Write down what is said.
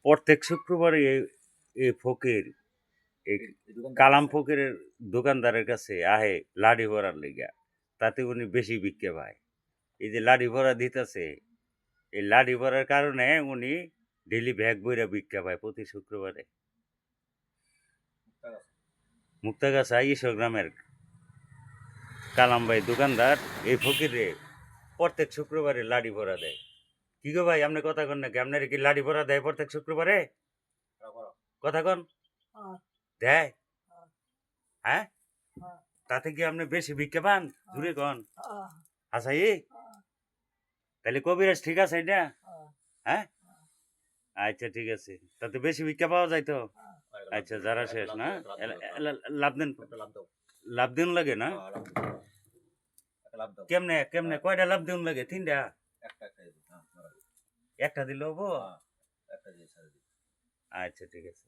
প্রত্যেক শুক্রবারে এই ফকির এই কালাম ফকিরের দোকানদারের কাছে আহে লাডি ভরার লেগা, তাতে উনি বেশি বিক্রি পায়। এই যে লাডি ভরা দিতেছে, এই লাডি ভরার কারণে উনি ডেইলি ব্যাগ বইরা বিক্রি পায় প্রতি শুক্রবারে। মুক্তাগাছা ঈশ্বর গ্রামের কালাম ভাই দোকানদার এই ফকিরে প্রত্যেক শুক্রবারে লাডি ভরা দেয়। কি গো ভাই, আপনি কথা কন নাকি? আপনার কি লাডি ভরা দেয় প্রত্যেক শুক্রবারে? কথা কন। দেয়? হ্যাঁ, তাতে কি আপনি বেশি ভিক্ষা পান? জুড়ে কন। হাসাই, তাহলে কবিরাজ ঠিক আছে এটা? হ্যাঁ, আচ্ছা ঠিক আছে, তাতে বেশি ভিক্ষা পাওয়া যায় তো। আচ্ছা, যারা শেষ না, লাভ দেন, লাভ দিন লাগে না? কেমনে কেমনে কয়টা লাভ দিন লাগে? 3টা? একটা দিলে হবো? আচ্ছা ঠিক আছে।